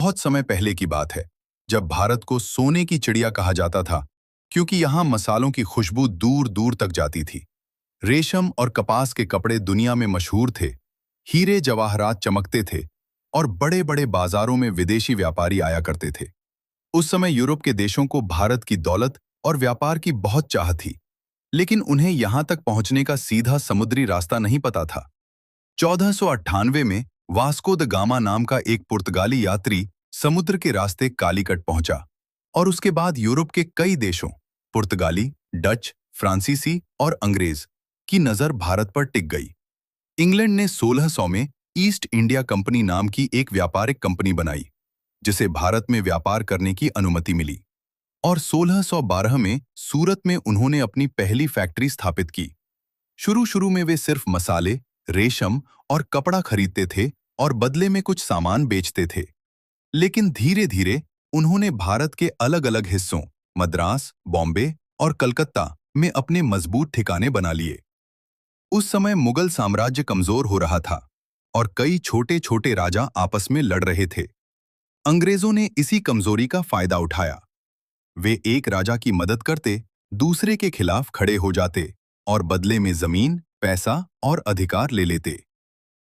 बहुत समय पहले की बात है, जब भारत को सोने की चिड़िया कहा जाता था, क्योंकि यहाँ मसालों की खुशबू दूर दूर तक जाती थी। रेशम और कपास के कपड़े दुनिया में मशहूर थे, हीरे जवाहरात चमकते थे और बड़े बड़े बाजारों में विदेशी व्यापारी आया करते थे। उस समय यूरोप के देशों को भारत की दौलत और व्यापार की बहुत चाह थी, लेकिन उन्हें यहाँ तक पहुँचने का सीधा समुद्री रास्ता नहीं पता था। 1498 में वास्को द गामा नाम का एक पुर्तगाली यात्री समुद्र के रास्ते कालीकट पहुंचा और उसके बाद यूरोप के कई देशों पुर्तगाली, डच, फ्रांसीसी और अंग्रेज की नजर भारत पर टिक गई। इंग्लैंड ने 1600 में ईस्ट इंडिया कंपनी नाम की एक व्यापारिक कंपनी बनाई, जिसे भारत में व्यापार करने की अनुमति मिली, और 1612 में सूरत में उन्होंने अपनी पहली फैक्ट्री स्थापित की। शुरू शुरू में वे सिर्फ मसाले, रेशम और कपड़ा खरीदते थे और बदले में कुछ सामान बेचते थे। लेकिन धीरे धीरे उन्होंने भारत के अलग अलग हिस्सों मद्रास, बॉम्बे और कलकत्ता में अपने मजबूत ठिकाने बना लिए। उस समय मुगल साम्राज्य कमजोर हो रहा था और कई छोटे छोटे राजा आपस में लड़ रहे थे। अंग्रेजों ने इसी कमजोरी का फायदा उठाया। वे एक राजा की मदद करते, दूसरे के खिलाफ खड़े हो जाते और बदले में जमीन, पैसा और अधिकार ले लेते।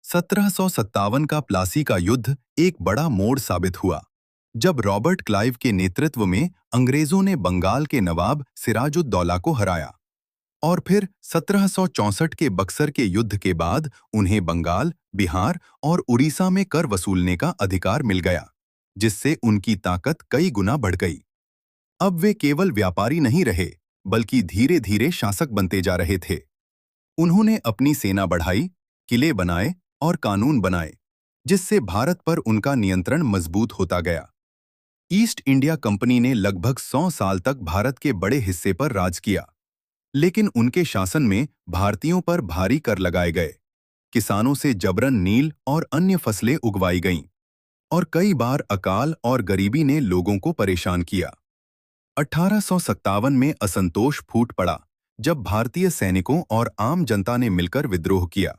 1757 का प्लासी का युद्ध एक बड़ा मोड़ साबित हुआ, जब रॉबर्ट क्लाइव के नेतृत्व में अंग्रेजों ने बंगाल के नवाब सिराजुद्दौला को हराया, और फिर 1764 के बक्सर के युद्ध के बाद उन्हें बंगाल, बिहार और उड़ीसा में कर वसूलने का अधिकार मिल गया, जिससे उनकी ताकत कई गुना बढ़ गई। अब वे केवल व्यापारी नहीं रहे, बल्कि धीरे धीरे शासक बनते जा रहे थे। उन्होंने अपनी सेना बढ़ाई, किले बनाए और कानून बनाए, जिससे भारत पर उनका नियंत्रण मजबूत होता गया। ईस्ट इंडिया कंपनी ने लगभग 100 साल तक भारत के बड़े हिस्से पर राज किया, लेकिन उनके शासन में भारतीयों पर भारी कर लगाए गए, किसानों से जबरन नील और अन्य फसलें उगवाई गईं, और कई बार अकाल और गरीबी ने लोगों को परेशान किया। 1857 में असंतोष फूट पड़ा, जब भारतीय सैनिकों और आम जनता ने मिलकर विद्रोह किया,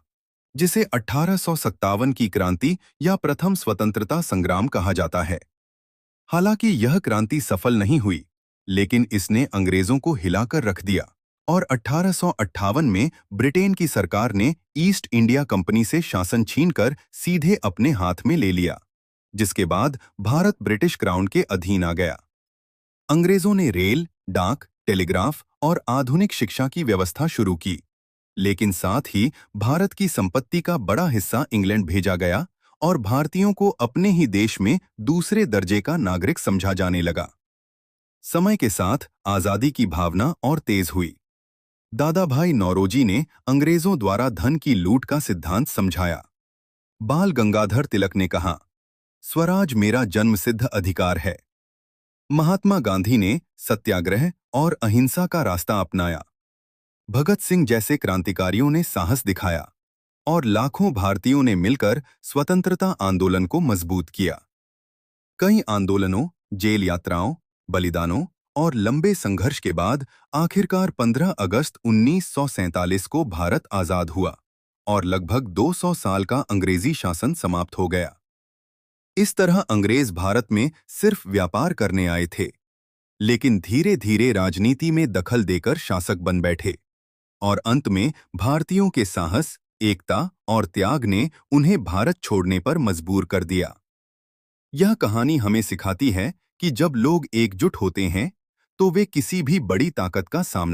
जिसे 1857 की क्रांति या प्रथम स्वतंत्रता संग्राम कहा जाता है। हालांकि यह क्रांति सफल नहीं हुई, लेकिन इसने अंग्रेजों को हिलाकर रख दिया और 1858 में ब्रिटेन की सरकार ने ईस्ट इंडिया कंपनी से शासन छीनकर सीधे अपने हाथ में ले लिया, जिसके बाद भारत ब्रिटिश क्राउन के अधीन आ गया। अंग्रेजों ने रेल, डाक, टेलीग्राफ और आधुनिक शिक्षा की व्यवस्था शुरू की, लेकिन साथ ही भारत की संपत्ति का बड़ा हिस्सा इंग्लैंड भेजा गया और भारतीयों को अपने ही देश में दूसरे दर्जे का नागरिक समझा जाने लगा। समय के साथ आजादी की भावना और तेज हुई। दादा भाई नौरोजी ने अंग्रेजों द्वारा धन की लूट का सिद्धांत समझाया। बाल गंगाधर तिलक ने कहा, स्वराज मेरा जन्मसिद्ध अधिकार है। महात्मा गांधी ने सत्याग्रह और अहिंसा का रास्ता अपनाया। भगत सिंह जैसे क्रांतिकारियों ने साहस दिखाया और लाखों भारतीयों ने मिलकर स्वतंत्रता आंदोलन को मजबूत किया। कई आंदोलनों, जेल यात्राओं, बलिदानों और लंबे संघर्ष के बाद आखिरकार 15 अगस्त 1947 को भारत आजाद हुआ और लगभग 200 साल का अंग्रेजी शासन समाप्त हो गया। इस तरह अंग्रेज भारत में सिर्फ व्यापार करने आए थे, लेकिन धीरे धीरे राजनीति में दखल देकर शासक बन बैठे, और अंत में भारतीयों के साहस, एकता और त्याग ने उन्हें भारत छोड़ने पर मजबूर कर दिया। यह कहानी हमें सिखाती है कि जब लोग एकजुट होते हैं, तो वे किसी भी बड़ी ताकत का सामना